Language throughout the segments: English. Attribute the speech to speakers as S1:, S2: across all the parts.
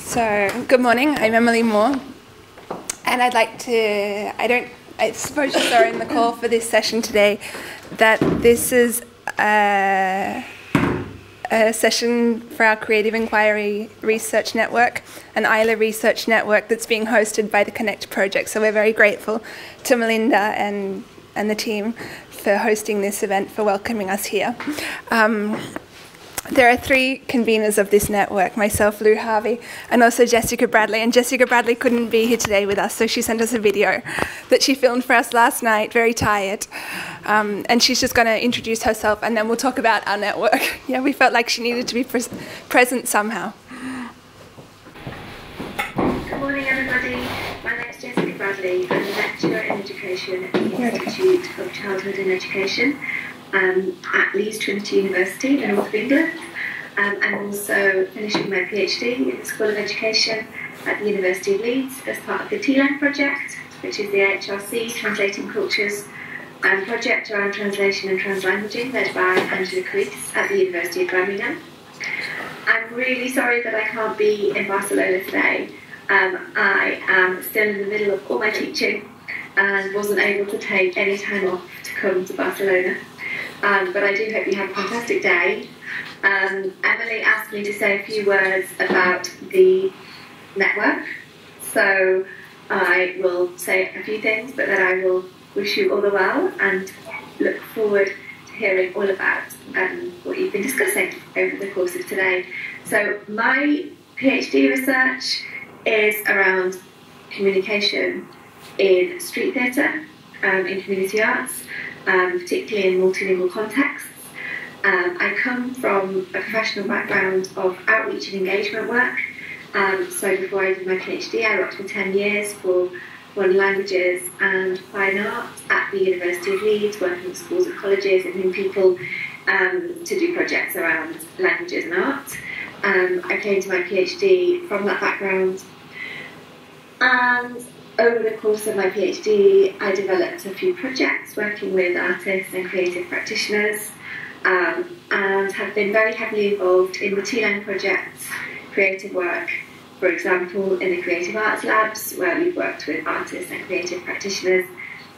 S1: So, good morning, I'm Emilee Moore, and I'd like to, I suppose you saw in the call for this session today that this is a session for our Creative Inquiry Research Network, an AILA research network that's being hosted by the Connect project. So we're very grateful to Melinda and the team for hosting this event, for welcoming us here. There are three conveners of this network, myself, Lou Harvey, and also Jessica Bradley. And Jessica Bradley couldn't be here today with us, so she sent us a video that she filmed for us last night, very tired. And she's just going to introduce herself, and then we'll talk about our network. Yeah, we felt like she needed to be present somehow.
S2: Good morning, everybody. My name is Jessica Bradley. I'm a lecturer in education at the Institute of Childhood and Education at Leeds Trinity University in the north of England. I'm also finishing my PhD in the School of Education at the University of Leeds as part of the TLAN project, which is the AHRC Translating Cultures project around translation and translanguaging, led by Angela Crease at the University of Birmingham. I'm really sorry that I can't be in Barcelona today. I am still in the middle of all my teaching and wasn't able to take any time off to come to Barcelona. But I do hope you have a fantastic day. Emilee asked me to say a few words about the network. So I will say a few things, but then I will wish you all the well and look forward to hearing all about what you've been discussing over the course of today. So my PhD research is around communication in street theatre, in community arts, particularly in multilingual contexts. I come from a professional background of outreach and engagement work. So before I did my PhD, I worked for 10 years for foreign languages and fine arts at the University of Leeds, working with schools and colleges and young people to do projects around languages and art. I came to my PhD from that background, and over the course of my PhD, I developed a few projects working with artists and creative practitioners, and have been very heavily involved in the TLAN project's creative work. For example, in the Creative Arts Labs, where we've worked with artists and creative practitioners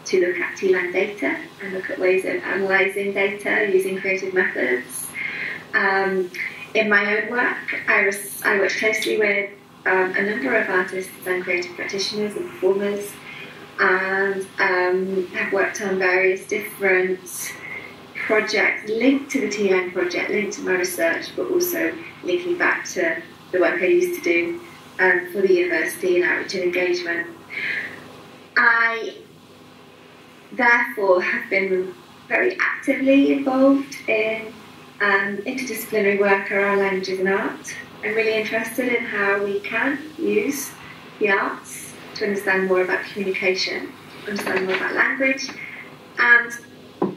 S2: to look at TLAN data and look at ways of analysing data using creative methods. In my own work, I worked closely with a number of artists and creative practitioners and performers, and have worked on various different projects linked to the TLAN project, linked to my research, but also linking back to the work I used to do for the university in outreach and engagement. I therefore have been very actively involved in interdisciplinary work around languages and art. I'm really interested in how we can use the arts to understand more about communication, understand more about language, and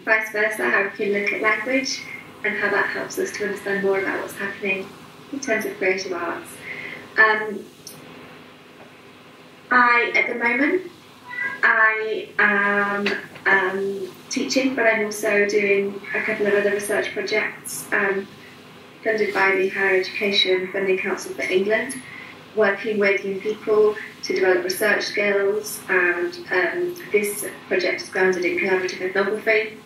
S2: vice versa, how we can look at language and how that helps us to understand more about what's happening in terms of creative arts. At the moment, I am teaching, but I'm also doing a couple of other research projects funded by the Higher Education Funding Council for England, working with young people to develop research skills, and this project is grounded in collaborative ethnography.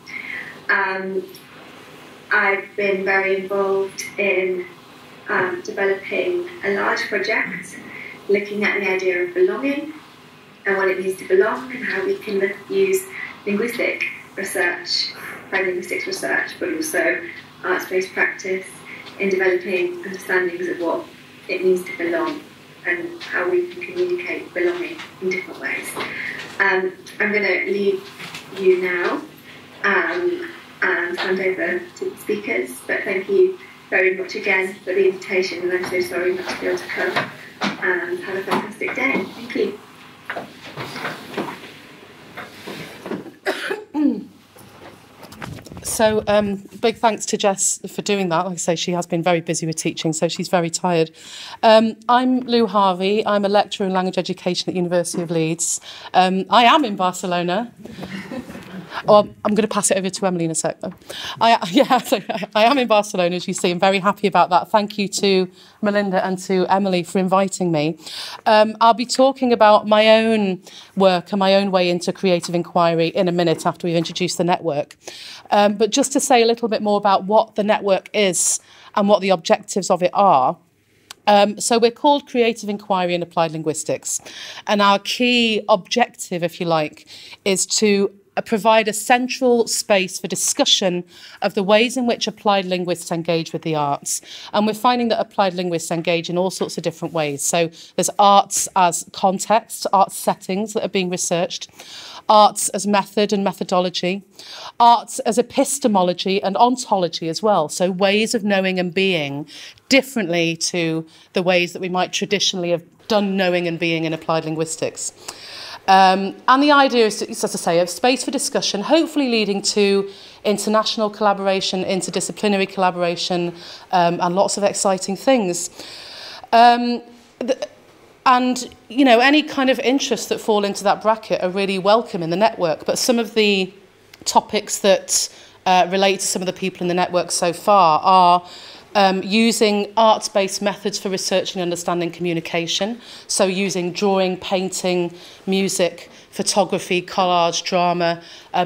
S2: I've been very involved in developing a large project looking at the idea of belonging and what it means to belong, and how we can use linguistic research, linguistics research, but also arts-based practice in developing understandings of what it means to belong and how we can communicate belonging in different ways. I'm going to leave you now and hand over to the speakers, but thank you very much again for the invitation, and I'm so sorry not to be able to come, and have a fantastic day. Thank you.
S3: So big thanks to Jess for doing that. Like I say, she has been very busy with teaching, so she's very tired. I'm Lou Harvey. I'm a lecturer in language education at the University of Leeds. I am in Barcelona. Oh, I'm going to pass it over to Emilee in a sec, though. I am in Barcelona, as you see. I'm very happy about that. Thank you to Melinda and to Emilee for inviting me. I'll be talking about my own work and my own way into creative inquiry in a minute after we've introduced the network. But just to say a little bit more about what the network is and what the objectives of it are. So we're called Creative Inquiry and Applied Linguistics. And our key objective, if you like, is to provide a central space for discussion of the ways in which applied linguists engage with the arts. And we're finding that applied linguists engage in all sorts of different ways. So there's arts as context, arts settings that are being researched, arts as method and methodology, arts as epistemology and ontology as well. So ways of knowing and being differently to the ways that we might traditionally have done knowing and being in applied linguistics. And the idea is, as I say, of space for discussion, hopefully leading to international collaboration, interdisciplinary collaboration, and lots of exciting things. And, you know, any kind of interests that fall into that bracket are really welcome in the network. But some of the topics that relate to some of the people in the network so far are using arts-based methods for researching and understanding communication. So using drawing, painting, music, photography, collage, drama,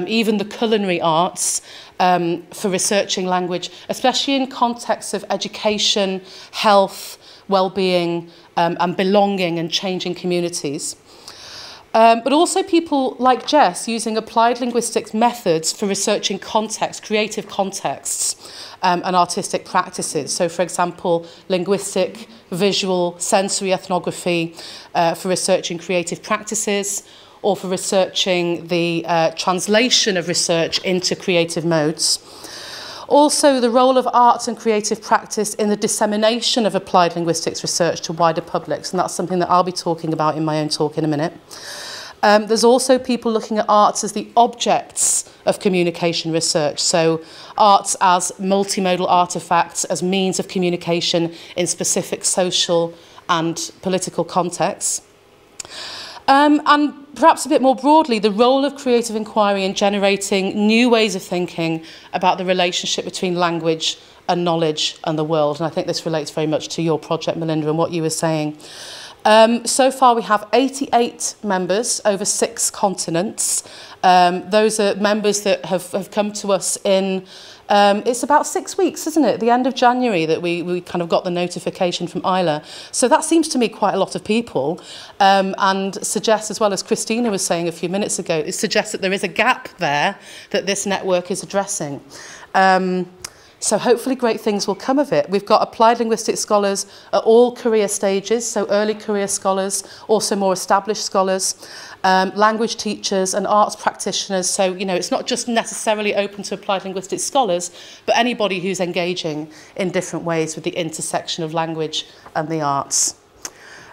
S3: even the culinary arts for researching language, especially in contexts of education, health, well-being, and belonging and changing communities. But also people like Jess using applied linguistics methods for researching context, creative contexts, and artistic practices. So, for example, linguistic, visual, sensory ethnography for researching creative practices, or for researching the translation of research into creative modes. Also, the role of arts and creative practice in the dissemination of applied linguistics research to wider publics, and that's something that I'll be talking about in my own talk in a minute. There's also people looking at arts as the objects of communication research, so arts as multimodal artefacts, as means of communication in specific social and political contexts. And perhaps a bit more broadly, the role of creative inquiry in generating new ways of thinking about the relationship between language and knowledge and the world. And I think this relates very much to your project, Melinda, and what you were saying. So far, we have 88 members over 6 continents. Those are members that have come to us in, it's about 6 weeks, isn't it? The end of January that we kind of got the notification from AILA. So that seems to me quite a lot of people, and suggests, as well as Christina was saying a few minutes ago, it suggests that there is a gap there that this network is addressing. So hopefully great things will come of it. We've got applied linguistics scholars at all career stages, so early career scholars, also more established scholars, language teachers and arts practitioners. So, you know, it's not just necessarily open to applied linguistics scholars, but anybody who's engaging in different ways with the intersection of language and the arts.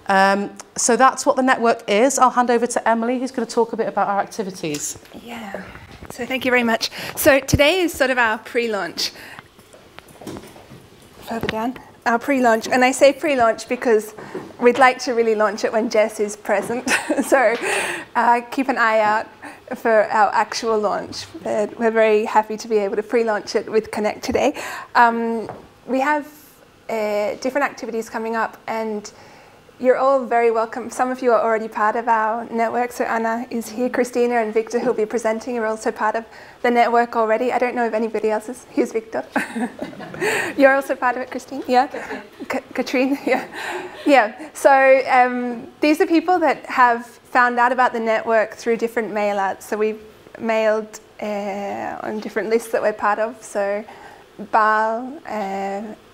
S3: So that's what the network is. I'll hand over to Emilee, who's going to talk a bit about our activities.
S1: Yeah, so thank you very much. So today is sort of our pre-launch. Further down, our pre-launch, and I say pre-launch because we'd like to really launch it when Jess is present. So keep an eye out for our actual launch. But we're very happy to be able to pre-launch it with Connect today. We have different activities coming up, and you're all very welcome. Some of you are already part of our network. So Anna is here, Christina and Victor, who'll be presenting, are also part of the network already. I don't know if anybody else is. Here's Victor. You're also part of it, Christine? Yeah? Katrine? Yeah. Yeah. So these are people that have found out about the network through different mail outs. So we've mailed on different lists that we're part of. So BAL,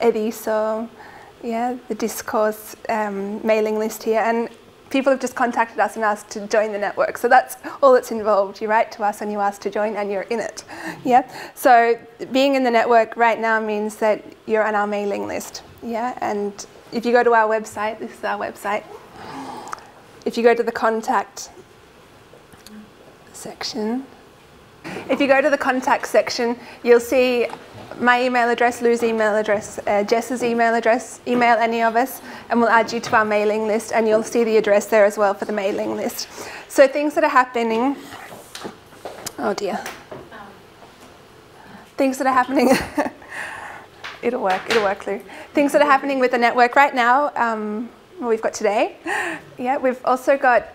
S1: EDISO, yeah, the discourse mailing list here, and people have just contacted us and asked to join the network. So that's all that's involved. You write to us and you ask to join and you're in it. Yeah. So being in the network right now means that you're on our mailing list. Yeah. And if you go to our website, this is our website. If you go to the contact section, you'll see my email address, Lou's email address, Jess's email address. Email any of us and we'll add you to our mailing list, and you'll see the address there as well for the mailing list. So things that are happening, oh dear, things that are happening. It'll work, Lou. Things that are happening with the network right now. Well, we've got today. Yeah, we've also got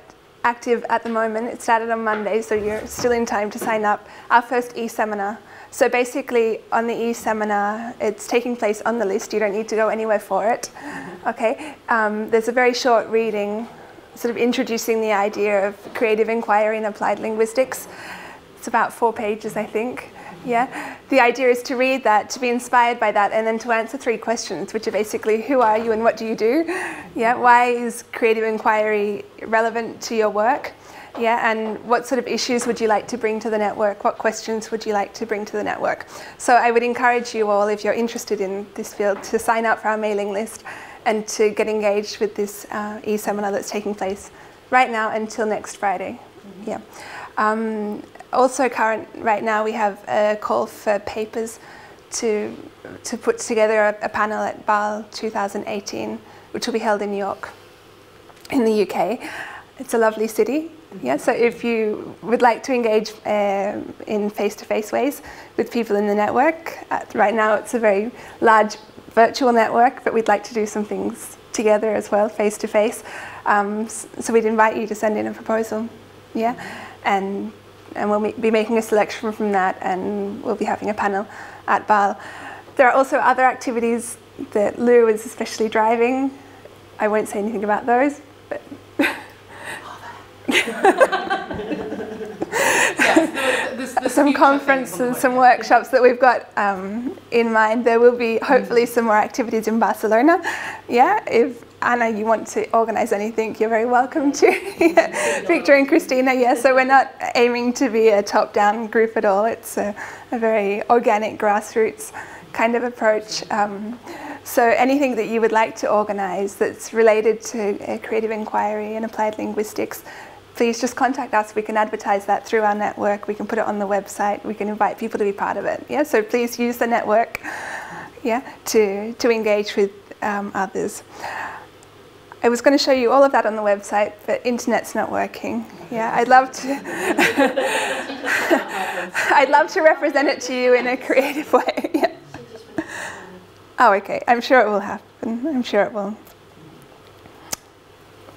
S1: active at the moment. It started on Monday, so you're still in time to sign up. Our first e-seminar. So basically, on the e-seminar, it's taking place on the list. You don't need to go anywhere for it. Okay. There's a very short reading, sort of introducing the idea of creative inquiry and applied linguistics. It's about 4 pages, I think. Yeah. The idea is to read that, to be inspired by that, and then to answer 3 questions, which are basically, who are you and what do you do? Yeah. Why is creative inquiry relevant to your work? Yeah, and what sort of issues would you like to bring to the network? What questions would you like to bring to the network? So I would encourage you all, if you're interested in this field, to sign up for our mailing list and to get engaged with this e-seminar that's taking place right now until next Friday. Yeah. Also current right now, we have a call for papers to put together a panel at BAL 2018, which will be held in York, in the UK. It's a lovely city. Yeah, so if you would like to engage in face-to-face ways with people in the network, right now it's a very large virtual network, but we'd like to do some things together as well, face-to-face. So we'd invite you to send in a proposal, yeah, and we'll be making a selection from that, and we'll be having a panel at BAL. There are also other activities that Lou is especially driving. I won't say anything about those, but some conferences, some workshops that we've got in mind. There will be hopefully some more activities in Barcelona. Yeah, if Anna, you want to organise anything, you're very welcome to. Yeah. Victor and Christina, yeah, so we're not aiming to be a top-down group at all. It's a very organic, grassroots kind of approach. So anything that you would like to organise that's related to creative inquiry and applied linguistics, please just contact us. We can advertise that through our network. We can put it on the website. We can invite people to be part of it. Yeah, so please use the network, yeah, to engage with others. I was going to show you all of that on the website, but internet's not working. Yeah, I'd love to represent it to you in a creative way. Yeah. Oh, okay. I'm sure it will happen. I'm sure it will.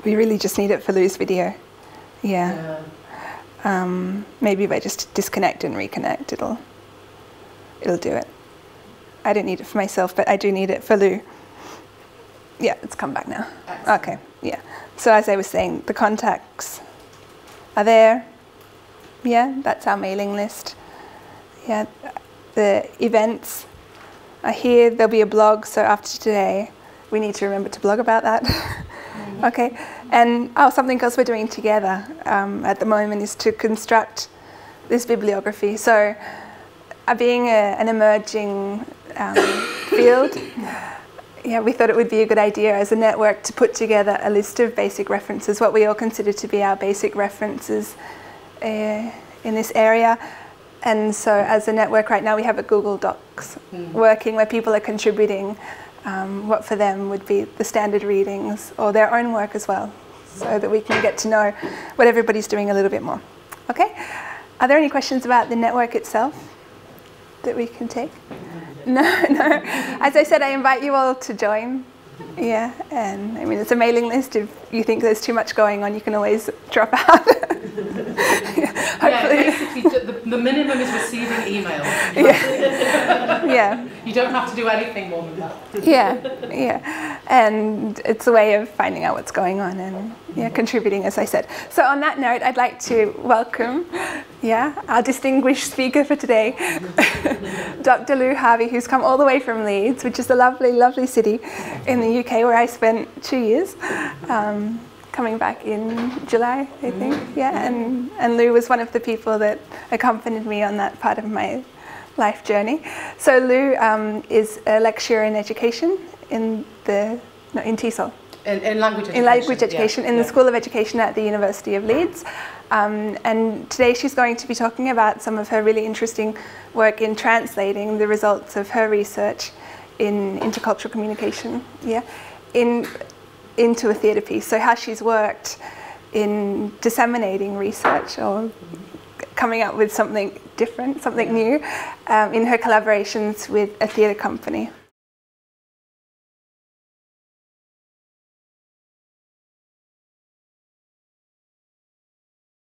S1: We really just need it for Lou's video. Yeah. Maybe if I just disconnect and reconnect, it'll do it. I don't need it for myself, but I do need it for Lou. Yeah, it's come back now. Excellent. Okay, yeah. So as I was saying, the contacts are there. Yeah, that's our mailing list. Yeah, the events are here. There'll be a blog, so after today, we need to remember to blog about that. Okay, and something else we're doing together at the moment is to construct this bibliography. So being an emerging field, yeah, we thought it would be a good idea as a network to put together a list of basic references, what we all consider to be our basic references in this area. And so as a network right now, we have a Google Docs working where people are contributing what for them would be the standard readings or their own work as well, so that we can get to know what everybody's doing a little bit more. Okay? Are there any questions about the network itself that we can take? No. As I said, I invite you all to join. Yeah, and I mean, it's a mailing list. If you think there's too much going on, you can always drop out.
S3: Yeah, basically, the minimum is receiving email.
S1: Yeah. Yeah.
S3: You don't have to do anything more than that.
S1: Yeah. And it's a way of finding out what's going on and contributing, as I said. So on that note, I'd like to welcome our distinguished speaker for today, Dr. Lou Harvey, who's come all the way from Leeds, which is a lovely, lovely city in the UK where I spent 2 years. Coming back in July, I think, and Lou was one of the people that accompanied me on that part of my life journey. So Lou is a lecturer in education in TESOL. In language education. In language education, in the School of Education at the University of Leeds. And today she's going to be talking about some of her really interesting work in translating the results of her research in intercultural communication, into a theatre piece. So how she's worked in disseminating research or coming up with something different, something new, in her collaborations with a theatre company.